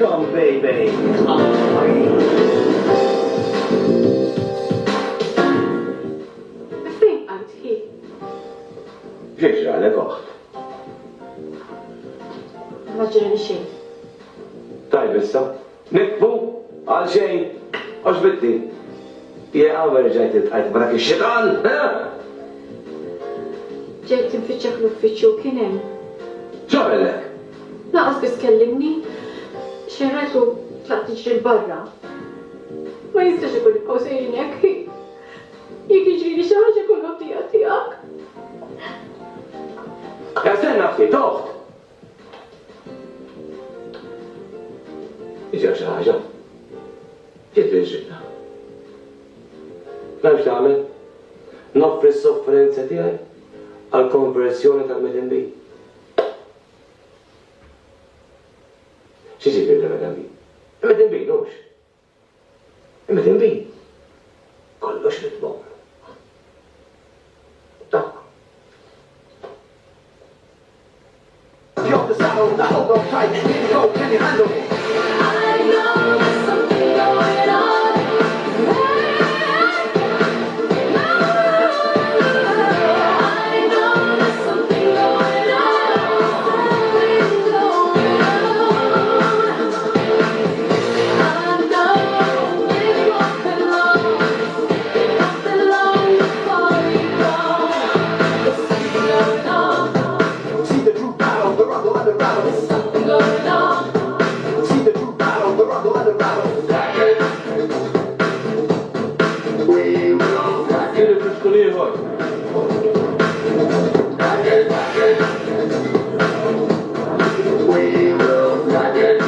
Come, baby. Fejn qalt hi? Xiex għalek oħt. Ma ġrani xejn. Tajb issa. Nikbu għal xejn. Għax bitti. Għawer ġajt il-tqajt barak il-xitan. Ġejt tinfittxek l-uffiċċju kien hemm. ċabellek. Naqas biss kellimni. Xejn rajtu tlaqt tiġri l-barra. Ma jistax ikun il-kosejn jekk. Jekk jiġri xi ħaġa kun ħabtija tiegħek. Jastenna ftit toħt. Iġa xi ħaġa. Ġiet ġibna. Nafx tagħmel? Noffri s-sofferenza tiegħi għall-konversjoni tal-MDB. X'jiġifieri l-MDB? MDB nux. MDB. Kollox nitbom. Dak. You're the saddle, the hold on tight. Go, can you handle it? I know there's something going on. I know there's something going See the true battle, the rumble and the rattle. There's something going on. See the true battle, the rumble and the rattle. We will rock it. We will rock it.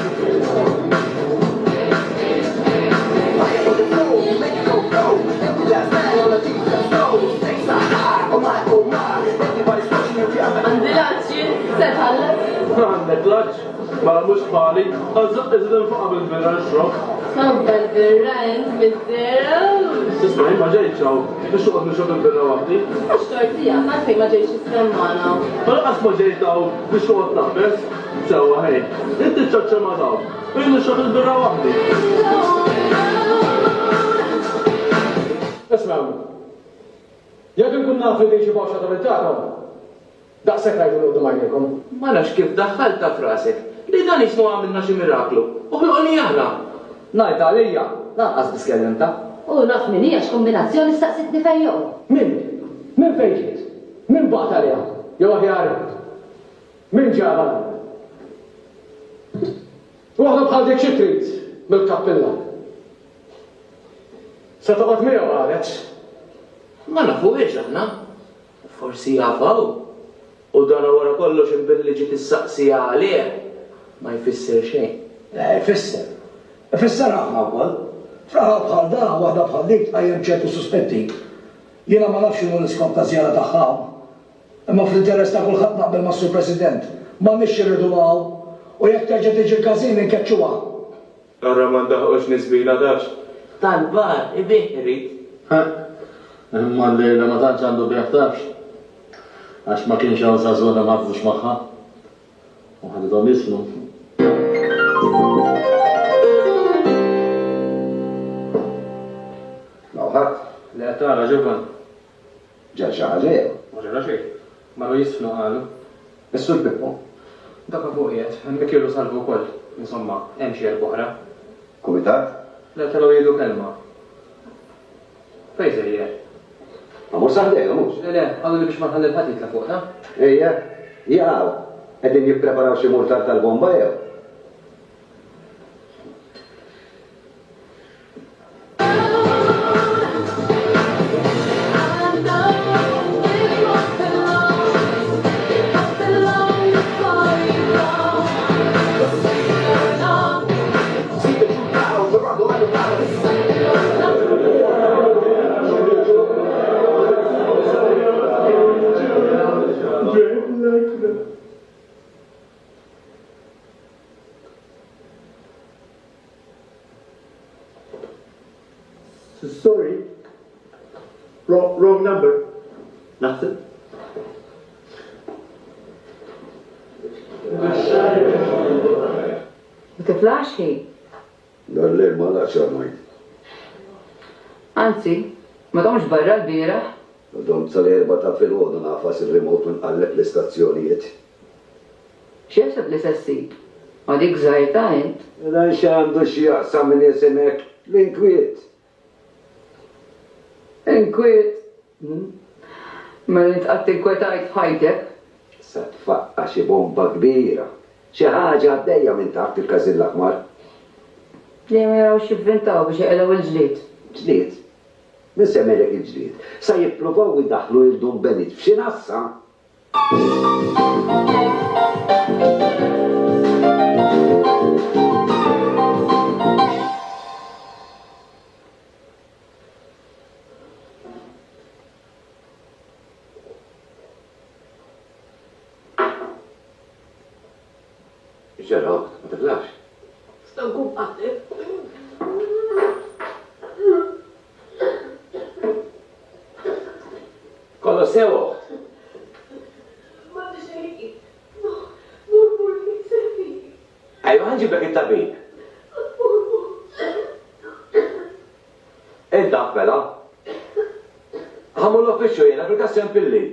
Fire on the floor, make it go, go. Every last man on the defense goes. Thanks high, oh my, oh my. Everybody's watching you, yeah. Għandi laċċi, se tħallas. Għandek laċ, mara mux bħali, għazzaq iżden fuq qabel birra xroq. Sabbal birrajn bizzeraw. Tismaj, ma ġejċaw, biex uqt nixoq il-birra wahdi. Għax tortija, għalfej ma ġejx istremmana. Ma laqas ma ġejtaw biex uqt naqbes, sewa ħej, inti ċaċċa ma daw, jien nixoq il-birra wahdi. Ismaw, jekk nkun naf li xi baxxa ta' biltakom, daqshekk rajdu l għajnejkom. Ma nafx kif daħħalta frasek li dan jismu għamilna xi miraklu. Uħloqni aħna. Ngħid għalija, lanqas biss kellimta. U naf min hija x'kombinazzjoni staqsitni fejn joqgħod. Min? Min fejn ġiet? Min baqgħet għaliha? Jew aħjar min ġabha? Waħda bħal dik xi trid mill-kappilla. Se toqgħod miegħu qalet. Ma nafuhiex aħna. Forsi jafaw. U dan wara kollox imbilli ġiet issaqsija għalih ma jfisser xejn. Fisser. Fisser ħafna wkoll. Fraħa bħal da, waħda bħal dik tqajjem ċertu suspetti. Jiena ma nafx x'inhu l-iskop ta' żjara tagħha. Imma fl-interess ta' kulħadd naqbel mas-Sur President. Ma nix irridu għaw u jekk terġa' tiġi każin inkeċċuha. Arra ma ndaħqux nisbina dax. Tal-bar, ibiħrit. Imma l-lejla ma tantx għandu bieħtax. Għax ma kienx hawn żagħżugħa ma għafdux magħha. U ħadithom jismu. Lawħat, Le tara ġovan, ġaġa ħaġa ma ġara xejn. Marru jisfnu qalu. Is-Sur Pippo, Dak fuq qiegħed, hemm kielu salvu wkoll. Insomma, hemm xi erba' Kumitat, Le taraw jgħidu kelma. Fejn se jgħid? ma mhux saħdejha mhux. Le, għallu li biex ma nħalli l-ħadd jitla fuq, ha? Ejja, jaqgħu. Qegħdin jippreparaw xi murtar tal-bomba jew. See the true battle, the rumble and the rattle. Sorry. Wrong number. Nothing. Ma tiflax ħi. Dal-lejl ma laċ għamajt. Anzi, ma domx barra l-biraħ. Dom tal-erba ta' fil-ħodu nafas il-remote minn għallek l-istazzjonijiet. Xieħseb li sessib? Ma dik zaħita jint? Dan xandu xjaqsam minn jisimek l-inkwiet. Inkwiet. Ma l-intqat inkwetajt ħajtek. Sa tfaqqa xi bomba kbira. Xi ħaġa għaddejja minn taħt il-Kazin l-Aħmar. Li ma jaraw xivvintaw biex jaqlaw il-ġlied. Ġlied. Min semmelek il-ġlied. Sa jippruvaw jidaħlu il-dum benit f'xi nassa. Ġara, ma tiflax. Stanku bqatte. Kollu sewa. Ma t-xejki. Burbur li sefi. Ajwa ħanġibek it-tabib. Id-dak bela. Ħamullu fixxu jena fil-kassjon pilli.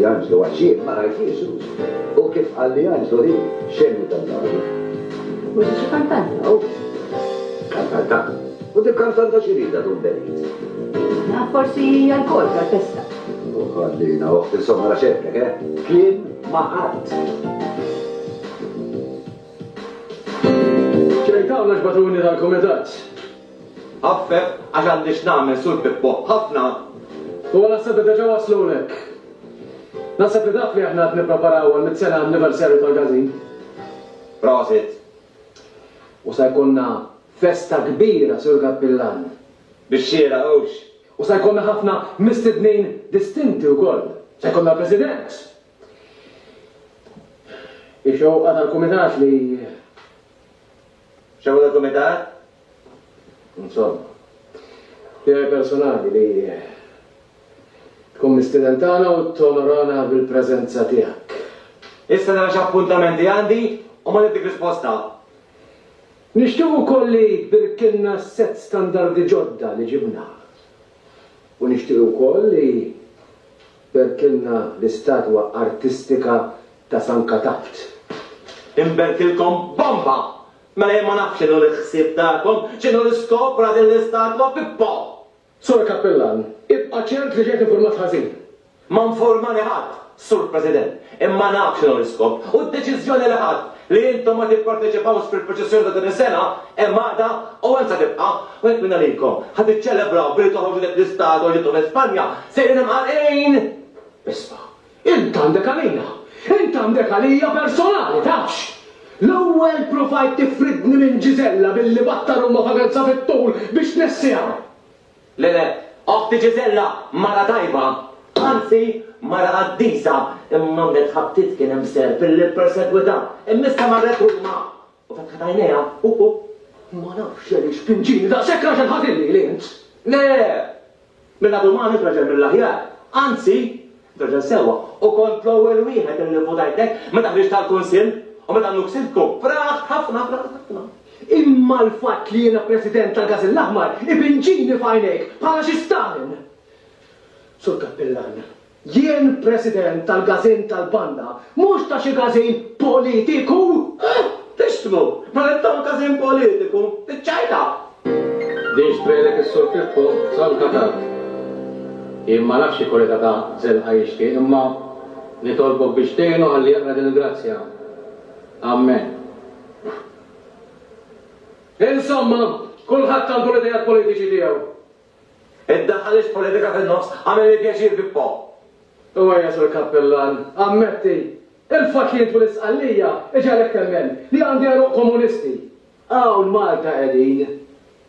Angelo għaxien ma rajtiex. U kif għalli Angelo di xemmi dal-għalli. U xie kantanta, u? Kantanta? U di kantanta xirida dun benit. Na, forsi għal-kol tal-testa. U għallina uħt insomma la xemmek, Kien maħat. ċejtaw l-ġbatuni tal-komitat. Għaffef, għax għandix namel sul Pippo, ħafna. U għala s-sabbi deġa waslulek. Nasab li daf li aħna t-nipreparaw għal-mit-sena anniversarju tal-gazin. Prosit. U sa jkunna festa kbira sur Kappillan. Bix-xiera ux. U sa jkunna ħafna mistednin distinti u koll. Sa jkunna president. Ixow għal-komitat li... Xew għal-komitat? Insomma. Li personali li... tkun mistidentana u t-tonorana bil-prezenza tijak. Issa nara appuntamenti għandi u ma niddik risposta. Nishtuqu kolli bil-kilna set standardi ġodda li ġibna. U nishtuqu kolli bil-kilna l-istatwa artistika ta' Sankatat. Imberkilkom bomba! Mela ma nafx xinu l-ħsib ta'kom, xinu l-iskopra dell-istatwa Pippo. Sur Kappillan, ibqa ċert li ġejt informat ħażin. Ma informani ħadd, Sur President, imma nafx xinu l-iskop u d-deċiżjoni li ħadd li intom ma tipparteċipawx fil-proċessjoni ta' din is-sena hemm għada u għanza tibqa' u hekk minna lilkom ħadd iċċelebraw billi toħorġu dik l-istat u ġitu f'Espanja sejrin imħarqin. Isma', int għandek għalija, int għandek għalija personali, tafx. L-ewwel provajt tifridni minn Ġizella billi battar umma faganza fit-tul biex nessija. Le, oħti Ġizella mara tajba, anzi mara qaddisa, imma mdet ħabtit kien hemm ser fil-persegwita, immissa marret Ruma. U fetħat għajnejha, Ma nafx jeli xpinġini da' sekk raġel ħadilli li int. Le, minna dumani traġel mill-aħjar, anzi, traġel sewa, u kont l-ewwel wieħed li votajtek meta ħriġ tal-Kunsill u meta nuksilkom. Fraħt ħafna. Imma l-fatt li jiena president tal-Gazin l-Aħmar ibinġini f'għajnejk bħala xi Stalin. Sur Kappillan, jien president tal-Gazin tal-Banda, mhux ta' xi gazin politiku. Tixtmu, ma nettam kazin politiku, tiċċajta. Diex brelek is-Sur Pippo Sankatat. Imma nafx kollha ta' żelħa jixtieq, imma Nitolbok biex tgħinu ħalli jaqra din il-grazzja. Amen. Insomma, kulħadd għandu l-idejat politiċi tiegħu. Iddaħħalix politika fin-nofs, għamel il-pjaċir Pippo. Huwa jasur kappellan, ammetti, il-fatt li jintu l-isqallija iġalek temmen li għandi għaruq komunisti. Hawn Malta qegħdin.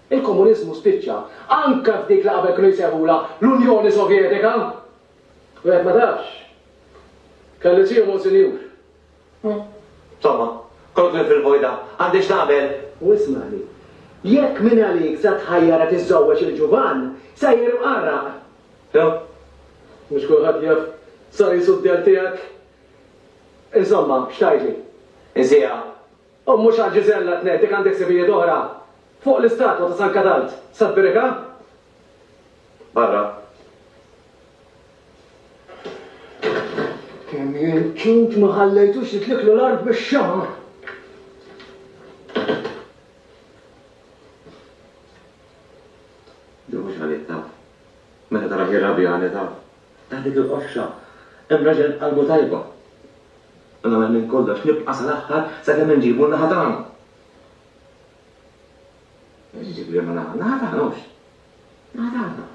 Il-komunizmu spiċċa anka f'dik li qabel kienu jsejħula l-Unjoni Sovjetika. U qed ma tafx. Kelli siju Monsinjur. Insomma, kontri fil-vojda, għandix nagħmel. U ismani, jekk minn għalik sa tħajjara tiżżewweġ il-ġuvan, sa jiru qarraq. Jo, Mux kulħadd jaf sar jisuddel tiegħek. Insomma, x'tajli? Iżija, U mhux għal Ġisella tnetik għandek sibijiet oħra. Fuq l-istatwa ta' San Kadalt, sabbirika? barra. Kemm jien ċint ma ħallejtux jitliklu l-art bix-xama. Ġu mux għalit taf. Meta tara jirrabi għani taf. Ta' dik il-qofxa. Hemm raġel qalbu tajba. Nagħmel minn kollox nibqa' sal-aħħar sakemm inġibu n-naħatan. Ġibri ma naħatanux. Naħatana.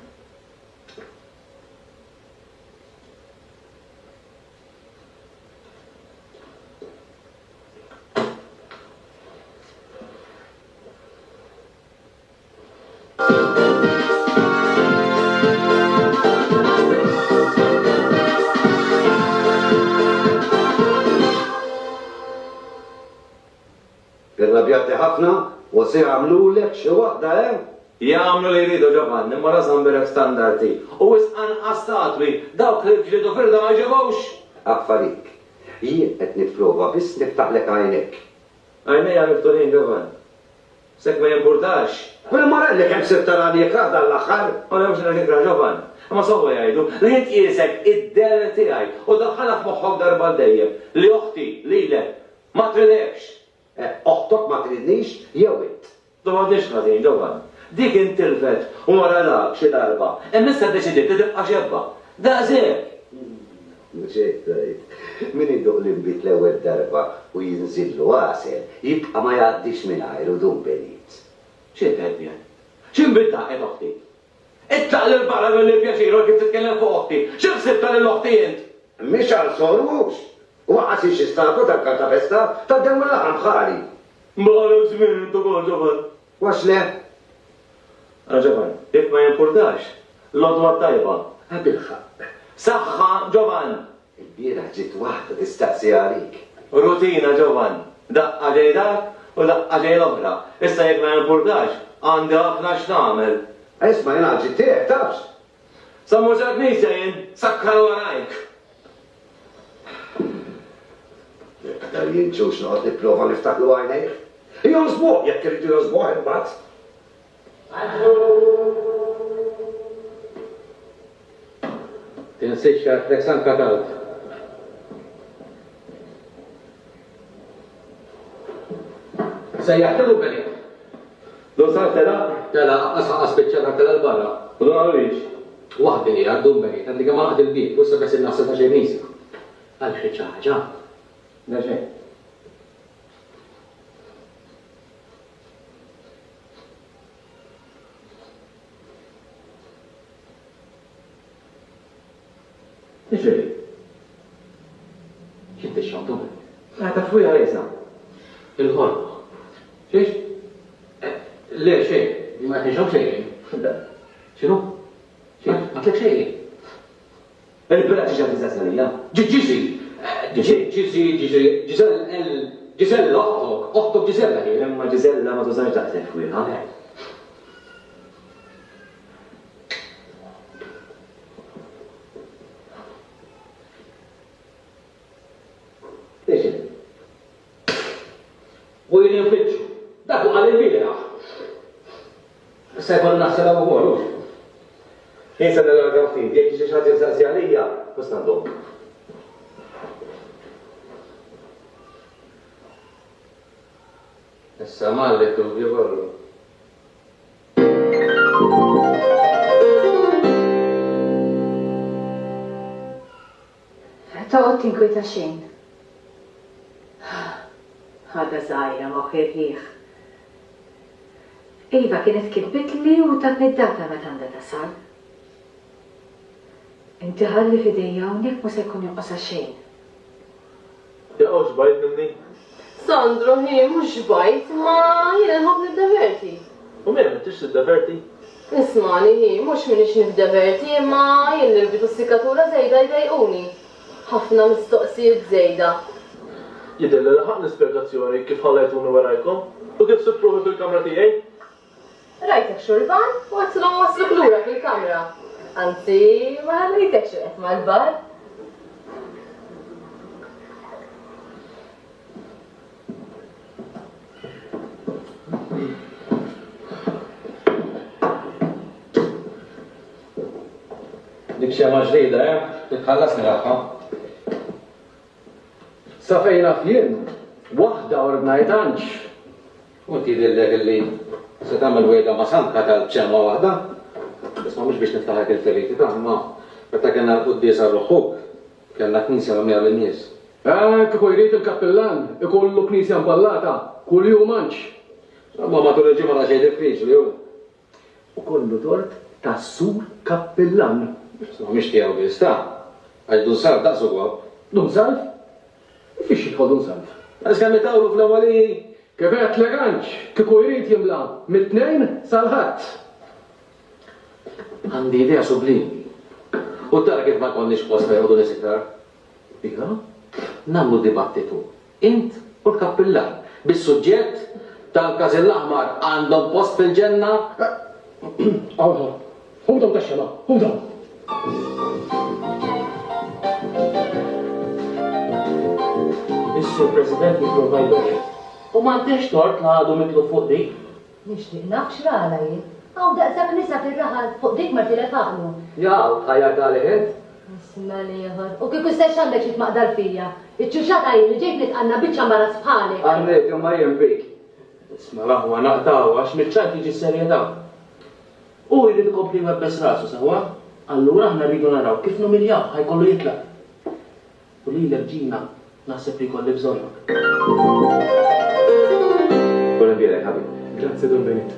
Irrabjati ħafna u se jagħmlulek xi waħda Jagħmlu li jridu ġoban, imma rażam birek standardi. U wisqan statwi, dawk li ġlidu firda ma ġibgħux. Affarik. Jien qed nipprova biss niftaħlek għajnek. Għajnejja miftuħin ġoban. Sek ma jimpurtax. Mela marallek hemm sibtar għalik għadha l-aħħar. Għana mux nħikra ġoban. Ma soħu jgħidu, li jint jisek id-der tiegħi u daħħalak moħħok darba dejjem li uħti, lilek, ma tridekx. Oħtok ma tridnix jew int. Doma dix ħadin ġoban. Dik intilfet u wara dak xi darba. Emmissa deċidiet li tibqa' xebba. Daqshekk. Min iduq l-imbit l-ewwel darba u jinżillu għasel, jibqa' ma jgħaddix mingħajr u dum benit. Xi tedjen? X'inbidda qed oħti? Itlaq lil barra milli pjaċiru kif titkellem fuq oħti. X'ibsibta lil oħti int? Mhix għal sorwux. Waqas xi statu tal-karta festa tad-demm l-laħam ħali. Mbagħad żmien ukoll ġoban. Wax le? Ġoban, jekk ma jimpurtax, l-odwa tajba. Bil-ħaq. Saħħa ġoban. Il-bieraħ ġiet waħda tistaqsi għalik. Rutina ġoban. Daqqa ġej dak u daqqa ġej l-oħra. Issa jekk ma jimpurtax, għandi ħafna x'nagħmel. Isma' jien ġiet tiegħek tafx. Sa mhux qed nisja jien, sakkar warajk. Dar jinċux noqgħod nipprova niftaħlu għajnejk. Jonsbuq jekk irid jonsbuq imbagħad. Tinsiex għatlek San Kadalt. Sejjaħ telu beni. Do sar tela? Tela, asħaq speċjata tela l-barra. U don għalwix. Waħdini għaddum beni, għandi għamma għad il-bit, u s-sabes il-nasa ta' ġenisi. Għal xieċaħġa. Neġe. Iġri. Kinti xantum? Għata fuja jesa. Il-ħorma. Xiex? Le, xej, ma jtinxaw xejn. Xinu? Xiex, ma tlek xejn. Il-bira ċiċa t-izzazalija. Ġiġi. Ġisella, oħtok Ġisella hi. Imma Ġisella ma tużax daqsek fuja. U jien jinfittxu. Dak u għal il-bira. Se jkollu naħsela u għolu. Jinsa l-għargħafti, jek ċiċa t-izzazalija, kus nandom. Issa mallet u jiborru. Tot tinkweta xejn. Ħadda żgħira moħħi rħieħ. Iva kienet kitbitli u tad-data meta għandha tasal. Inti ħalli f'idejja hawnhekk ma se jkun jonqosha xejn. Jaqgħu xbajt minni. Sandro, hi mhux bajt, ma jiena nħobb niddeverti. U minn m'intix tiddeverti? Ismani, hi mhux minix niddeverti, imma jien nirbitu s-sikatura żejda jdejquni. Ħafna mistoqsijiet żejda. Jidher li laħaq l-ispjegazzjoni kif ħallejtuni warajkom u kif sippruħi fil-kamra tiegħi. Rajtek xurban u għatlom wasluk lura fil-kamra. Anzi, ma rajtek xurqet mal-bar. Dik xema ġdida, titħallasni raħħa. Sa fejna f'jien, waħda u rnajtanċ. U tidillek li se tagħmel wejda ma' sanka tal-bċema waħda. Isma' mhux biex niftaħek il-feriti ta' ma meta kellna l-qudies arruħuk, kellna knisja mija lin-nies. Kieku jrid il-kappellan, ikollu knisja mballata, kull jum manċ. Ma matul il-ġimgħa ta' xejn diffiċli hu. U kollu tort tas-sur kappellan. Isma' mhix tiegħu biss ta' għax dun sar daqsu gwaw. Dun salf? Fiex jidħol dun salf? Għax kemm itawlu fl-ewweli. Kifet leganċ, kieku jrid jimla mit-tnejn sal-ħadd. Għandi idea sublimi. U tara kif ma konniex post fejn għodu nisiktar. Iva? Namlu dibattitu. Int u l-kappillan bis-suġġett tal-Każ l-Aħmar għandhom post fil-ġenna. Għawħa, hudhom tax-xema, hudhom. Is-Sur President jipprovajdu. U m'għandix tort la għadu mitlu fuq dik. Nixtieq nafx rala jien. Hawn daqshekk nisa fir-raħal fuq dik marti lefaqnu. Jaw, ħajjar tal-ħed. Bismillah li jħor. U kieku stess għandek xi tmaqdar fija. Iċċuxata jien li ġejt nitqanna biċċa mbarazz bħalek. Għandek imma jien bik. Isma' laħwa naqtaw għax miċċajt jiġi serjetà. U jrid ikompli webbes rasu sewa. Allura aħna rridu naraw kif numiljaw ħajkollu jitlaq. U li l-ġina naħseb li jkolli bżonnok. Buona birra, ħabib. Grazie, Don Benit.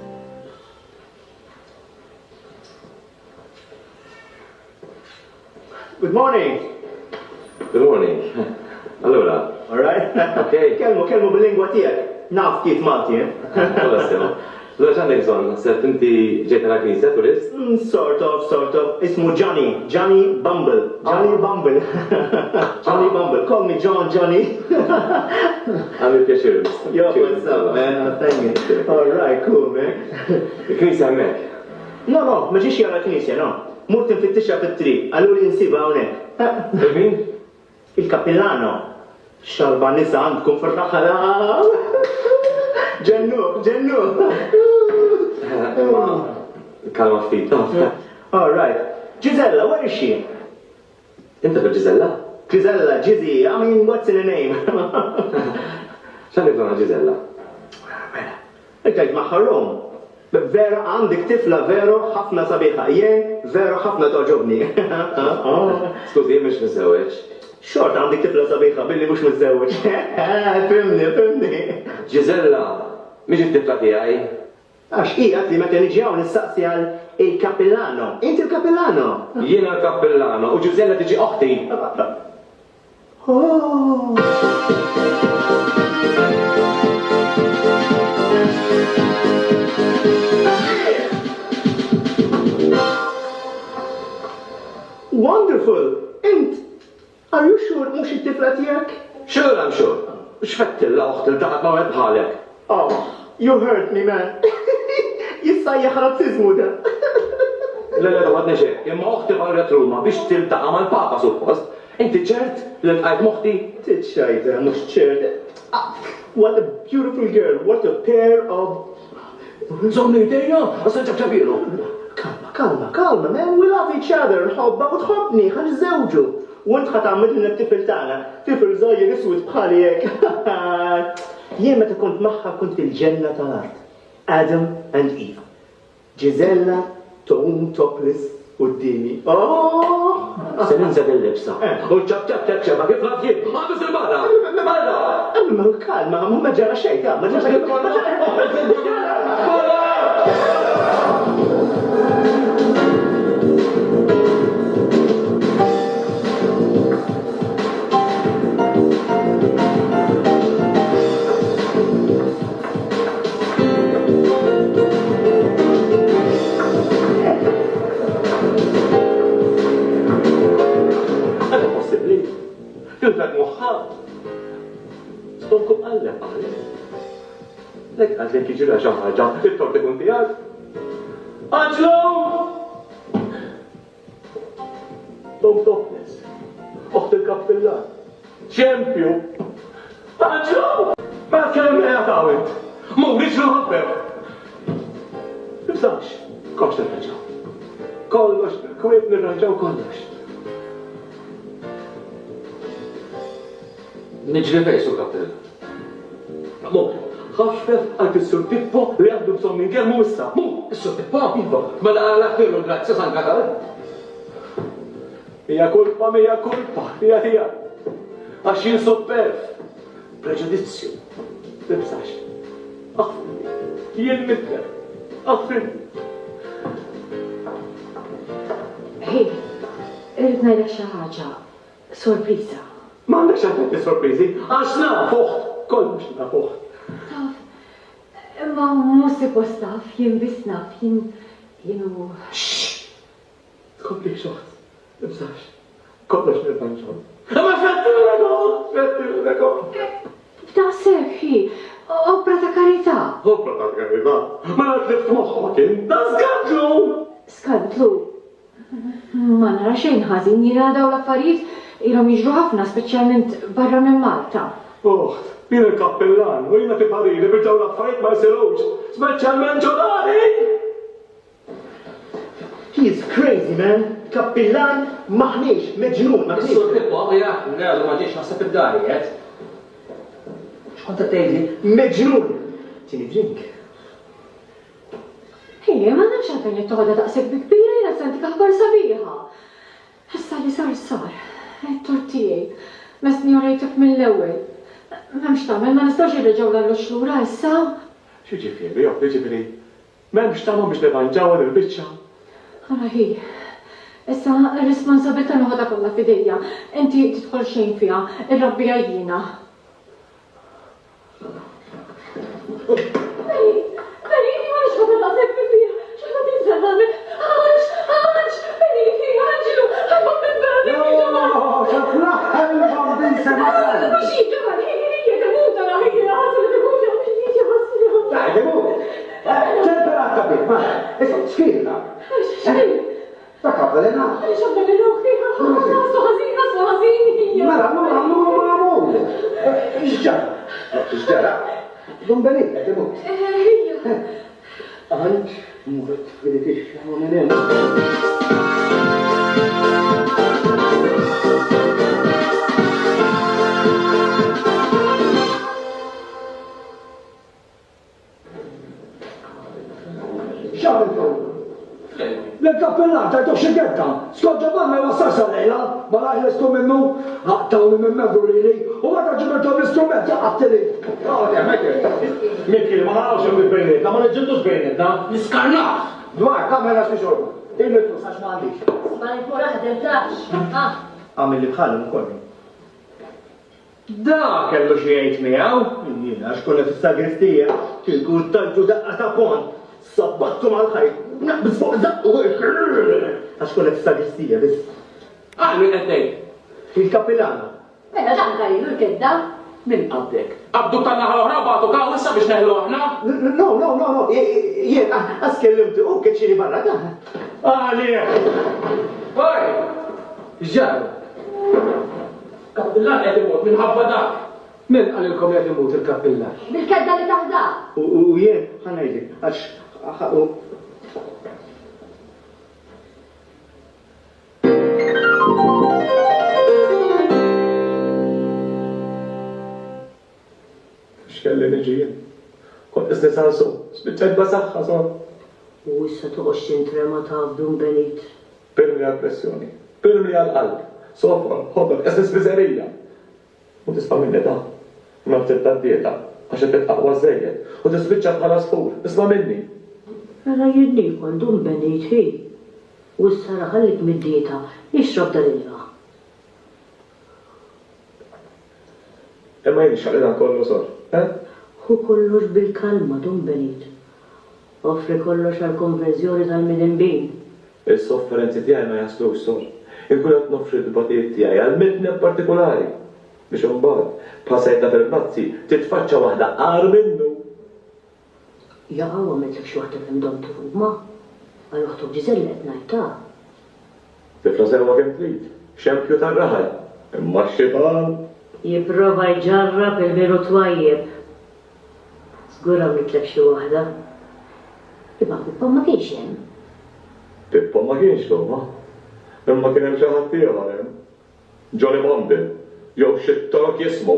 Good morning. Good morning. Allora. All right? Okay. Kelmu bil-lingwa tiegħek. Naf kif Malti, Allora stiamo. Allora ċandek bżonn, sepp inti ġejt għal knisja turist? Sort of. Ismu Johnny. Johnny Bumble. Johnny Bumble. Johnny Bumble. Call me Johnny. Għamil pjaċir. Yo, what's up, man? Thank you. All right, cool, man. Il-knisja hemmhekk. No, ma ġiex jara knisja, no. Murt nfittixha fit-triq, allura jinsiba hawnhekk. Il-min? Il-kappillano. Xarba nisa għandkom fir-raħala. Ġennu. Kalma ftit. All right. Gisella, where is she? Inta bil-Gisella? Gisella, Gizzy, I mean, what's in her name? ċandek bżonn Gisella? Iktajt maħħa Rom. Vera għandek tifla vero ħafna sabiħa. Jien vero ħafna toġobni. Skużi, mhux miżewweġ. Xort għandek tifla sabiħa billi mhux miżewweġ. Fimni. Gisella, mhix it-tifla tiegħi. Għax qiegħed li meta niġi hawn nistaqsi għal il-kappellano. Inti il-kappellano? Jiena l-kappellano u Gisella tiġi oħti. Wonderful! Are you sure mhux it-tifla tiegħek? Sure, I'm sure. X'fettilla oħt il-taqat ma' bħalek. Oh, you hurt me, man. Jissajjaħ razzizmu da. La, għadna xek, imma oħti għarret Ruma biex tiltaqa' mal-Papa suppost. Inti ċert li l-qajt moħti? Titxajta, mhux ċert. What a beautiful girl, what a pair of... Zomni idejja, għasan ċabċabilu. Kalma, man, we love each other, nħobba u tħobbni, ħan iż-żewġu. U int ħatamid l tifel tagħna, tifel żgħir iswed bħali hekk. Jien meta kont magħha kont fil-ġenna tal-art. Adam and Eve. Gisella topless Quddimi. Se ninżel il-libsa. U ċab ċeba kif lafjien. Għadu sil-barra. Barra. Ma kalma, ma ġara xejn, ma ġara xejn. Kilfek muħħat. Stonkum għallem għalem. Lek għadlem kieġira ġaħħaġa, il-torti kun tijak. Anġlu! Tom Topless. Oħt il-kappillar. Ċempju. Anġlu! Ma kellem li għatawint. Mugriċ l-ħabbeb. Ibsax, kox nirraġaw. Kollox, kwib nirraġaw kollox. Nġri fejsu kappil. Mu, ħafef għal s-sur Pippo li għaddu bżon minn kelmu issa. Mu, s-sur Pippo? Iva. Mela għal-għaktilu l-grazzja san kakal. Mija kulpa, hija tija. Għax jien sopperf. Preġudizzju. Tibsax. Aħfri. Jien mitler. Aħfri. Hej, irrid ngħidlek xi ħaġa. Sorpriża. Ma għandek xaħtet sorprizi, għax nafuħ, kollox nafuħ. Taf, ma mussi postaf, jien bisnaf, jienu... Kompli xoħt, ibsax, kollox nirbanġon. Ma fettu l-ego. Ta' seħi, opra ta' karità. Opra ta' karità, ma għatlift moħħok, ta' skandlu. Skandlu? Ma nara xejn ħażin jina daw l-affarijiet ilhom jiġru ħafna, speċjalment barra minn Malta. Uħt, jien il-kappellan, u jina tiparili bil daw l-affarijiet ma jsirux, speċjalment ġodari. He's crazy, man. Kappillan maħniex, meġnun, maħniex. Sur Pippo, għajja, għallu ma ġiex nasab id-darijiet. Xkonta tejli? Meġnun. Tini drink. Hej, ma nafx għalfejn li toħda daqsek bi kbira jina senti kaħbar sabiħa. Issa li sar. Tortijaj, mesni urejtek mill-ewel. Memx tamel, ma nistax jirreġaw l-xlura issa. Xieġifiri, ġifiri. Memx tamel biex nevanġaw il-bicċa. Għara hi, issa il-responsabilta nuħada kolla fidejja. Inti titħol xejn fija, il-rabbi għajjina. Beniki, ma nix għadda daqsek bil-bija. ċaħda tinżel Għanġ, Beniki, Għanġlu, ħabba bil-bani. L-kappellan tajtu xigetta, skoġġa ban ma jwassarsa lejla, ma laħlestu minnu, għattawni minn membru li u għadda ġibertu l-istrument għattili. Mikki, ma narawx il bejnet, ma neġġendux bejnet, niskarna. Dwar, kamera xorba. Il-flus, għax ma għandix. Ma l-kura ħadem tax. Għamil li bħallu mkollu. Da kellu xie miegħu. Jiena għax konna fis-sagristija, kieku tantu daqqa ta' pont. Sabbattu mal-ħajt, naqbis fuq daqqu għax konna fis-sagristija biss. Għallu għeddej. Il-kappellana. Mela ġanka jilu l-kedda. Min għaddek? Abdu tanna ħal-ħra batu kaw issa biex neħlu aħna? No, jien għaskellimtu u keċini barra da. Għalli! Għaj! Ġar! Kappillan għed imut minħabba dak. Min għalilkom jgħid imut il-kappillan? Bil-kedda li taħda. U jien ħanajdi, għax Xkelli nġijen. Kont istisansu, spiċċajt basaxħa son. U issa toqgħod xintrema ta' fdun benit. Pirmi għal-pressjoni, pirmi għal-qalb, sofra, ħodok, esnis biżerija. U tisma' minni da, ma tibda d-dieta, għax qed aqwa żejjed, u tispiċċa bħala sfur, isma' minni. Mela jidni kondum benit hi. U s-sara ħallik mid-dieta, ixrob dalilha. Imma jien xaqli dan kollu sor, eh? Hu kollox bil-kalma dum benit. Offri kollox għal-konverżjoni tal-midinbin. Is-sofferenzi tiegħi ma jaslux sor. Inkun qed nofri l-batijiet tiegħi għal mitna partikolari biex imbagħad bħasajta fil-bazzi titfaċċa waħda qar minnu. Jaqgħu għamiltlek xi waħda f'imdom tuhma, għal waħdu ġiżelli qed ngħidha. Tifla sewwa kemm trid, xempju tar-raħal, imma x-xitan. Jipprova jġarrab il-veru twajjeb. Żgur għamiltlek xi waħda. Imma Pippa ma kienx hemm. Pippa ma kienx huma. Imma kien hemm xi ħadd ieħor hemm. Johnny Mondin, jew xi torok jismu.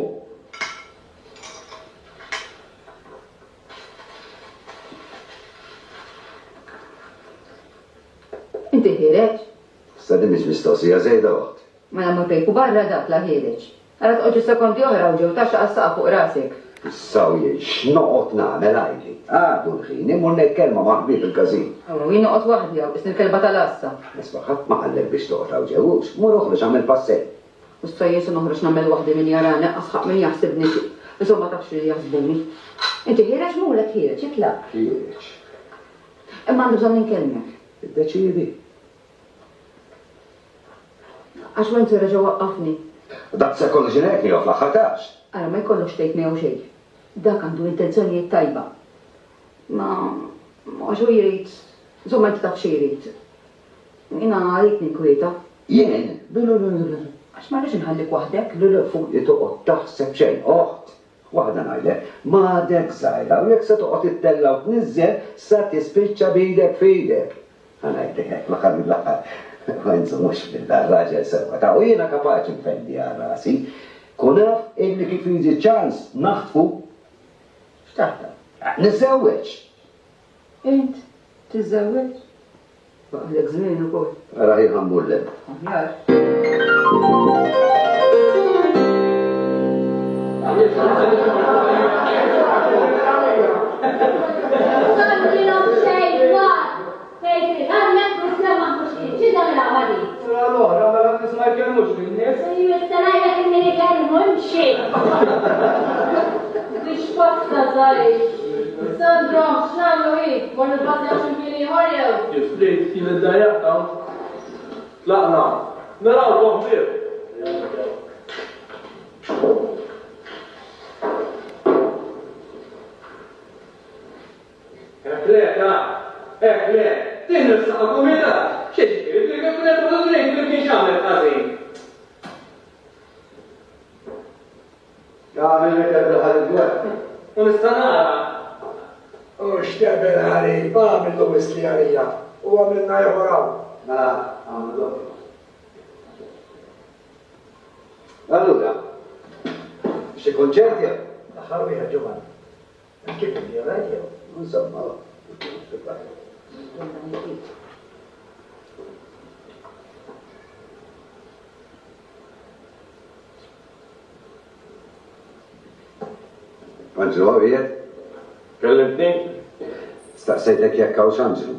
Inti ħireġ? Sta din mhix mistoqsija żejda waħd. Mela ma pejku barra dak la ħireġ. Ara tqoġġi sekondi oħra u ġew taxxa qassaqa fuq rasek. Sawje, x'noqgħod nagħmel għajli? Għadu l-ħin, imur nekkelma ma' ħbib il-każin. Wien noqgħod waħdi hawn isni l-kelba tal-assa. Isma' ħadd ma qallek biex toqraw ġewux, mur oħroġ għamel passell. U s-sajjesu noħroġ nagħmel waħdi min jarani asħaq min jaħsibni xi. Insomma ma tafx li jaħsbuni. Inti ħireġ mulek ħireġ, itlaq. Ħireġ. Imma għandu bżonn inkelmek. Iddeċiedi. Għax went reġa' waqqafni. Dak se kollox inhekk jew fl-aħħar tax. Ara ma jkollokx tgħid miegħu xejn. Dak għandu intenzjonijiet tajba. Ma għaxu jrid, insomma inti taf xi jrid. Jiena għalik ninkwieta. Jien? Għax ma rridx inħallik waħdek. Fuq li toqgħod taħseb xejn, oħt. Waħda ngħidlek, m'għadek żgħira u jekk se toqgħod ittella u tniżżel sa tispiċċa b'idek f'idek. Ngħidlek hekk l-aħħar mill-aħħar. Għenzu mux bil-raġel sewa ta' u jena kapaċi nfendi għal rasi. Kunaf illi kif jiġi ċans naħtfu. X'taħta? Nizzewweġ. Int, tiżewweġ? Baqlek żmien ukoll. Ara jħan bullem. Aħjar. Allora, ma la nisma jkellmux min-nies. Jistarajlek inni jkellmun xejn. Biex fokta żgħir. Sandro, x'nagħmlu hi? Ma nibgħatux imkien ieħor jew? Jifrit, kien id-dajjaqta. Tlaqna. Naraw toħbir. Le, din nistaq komitat. Xieġi, kunet ma d-drejn, kien xamel għazin. Għamil mekka bil-ħal-dwar. U nistanara. U xtebel ħari, għamil l-wis li għarija. U għamilna jħoraw. Għamil Allura, xi konċerti? Ħarwi ħagġuman. Kif li għarajja? Insomma, Anġlu għawiet? Kellimtni? Staqsejtek jekk hawn x'Anġlu.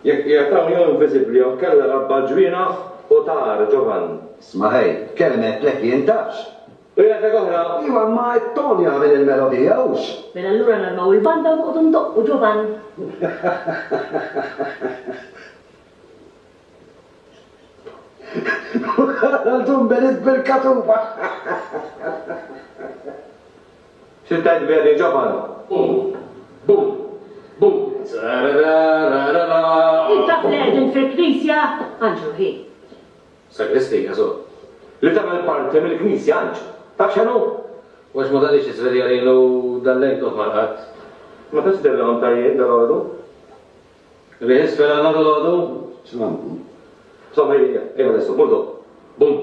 Jekk jgħataw jew invisibli jew kella rabba ġwina u tar ġovan. Smahej, kelmet lek jintax. U jgħatek oħra. Iwa ma t-ton jgħamil il-melodija, ux? Mela allura narmaw il-banda u noqogħdu ndoqqu ġovan. Għaldum belit bil-katuba. Xittajt bedi ġovan. Bum, bum, bum. Inta fl-edin fil-knisja, Anġu hi. Sagristija, so. Li tamel parti mill-knisja, Anġu. Taf xanu? Wax ma dalix isveri għalilu dal-lejn tuħ marqat. Ma tax dellon tajjed dal-għodu? Riħis fela nadu l-għodu? X'namlu? Somma jgħja, adesso, molto. Bum,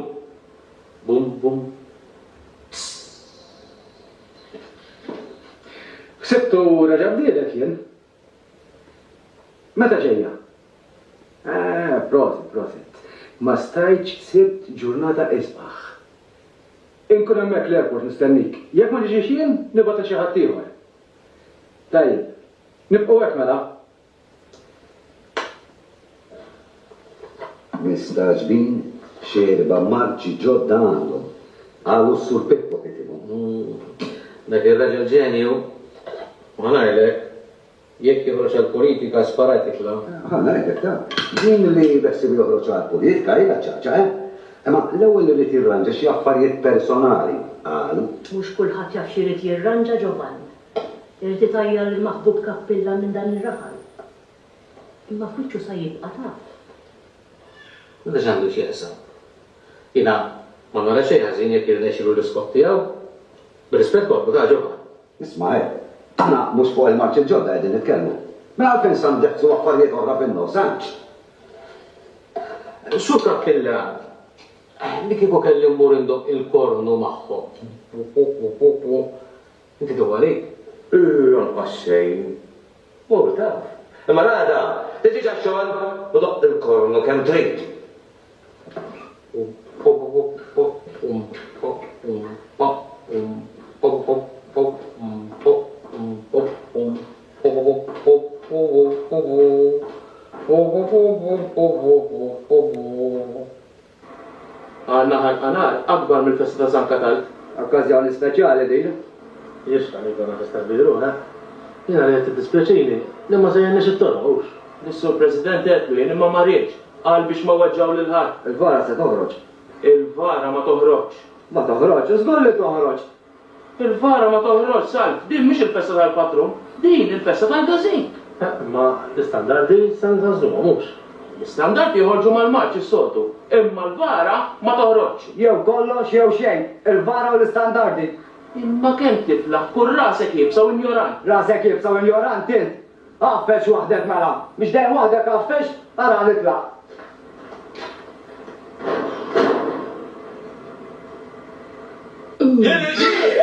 bum, bum. Sibtu raġab diedek jien. Meta ġejja? Prosit. ma stajċ sibt ġurnata isbaħ. Inkun hemmhekk l-airport nistennik. Jekk ma niġix jien, nibgħat xi ħadd ieħor. Tajjeb, nibqgħu hekk mela. Mistaġbin xerba marċi ġodda għandhom. Għalu s-sur Pippo kitibu. Dak il-raġel ġenju, ma ngħidlek, jekk joħroġ għall-politika sparatik la. Ngħidlek ta' din li beħsib joħroġ għall-politika hija ċaċa, imma l-ewwel li tirranġa xi affarijiet personali għalu. Mhux kulħadd jaf x'irid jirranġa Ġovan. Irid itajjar il-maħbub kappilla minn dan ir-raħal. Imma fwiċċu sa jibqa' taf. Meta x'għandu x'jeqsam. Jiena ma nara xejn ħażin jekk irnexxielu l-iskop tiegħu. Bir-rispett korbu ta' Ġovan. Isma' aħna mhux fuq il-marċi ġodda qegħdin nitkellmu. Mela għalfejn sa ndeħsu affarijiet oħra fin-nos, Sur kappilla, li kieku kelli mmur indoq il-kornu magħhom. Inti tu għalik? Jonqos xejn. Mur taf. Imma rada, tiġi ġaxxon u doq il-kornu kemm trid. Għanna ħanqanar akbar mill-festa ta' San Katal. Okkażjoni speċjali din. Jisqa li konna festa bidru, ha? Jena li għet dispjaċini, li ma sejjen nix it-torqux. L-sur President għetlu jien imma marriċ, għal biex ma waġġaw l-ħar. Il-vara se toħroġ. Il-vara ma toħroġ. Ma toħroġ, żgur li toħroġ. Il-vara ma toħroġ, Salf, din mhix il-festa tal-patrum, din il-festa tal-gazin. Ma l-istandardi san tażżuma mhux. L-istandardi joħorġu mal-marċ is-sotu, imma l-vara ma toħroġ. Jew kollox jew xejn, il-vara u l-istandardi. Imma kemm tiflaħ, kull rasek jibsa u ignorant. Rasek jibsa u ignorant int. Għaffex waħdek mela. Mhix dejjem waħdek għaffex, ara nitlaq. Enerġija!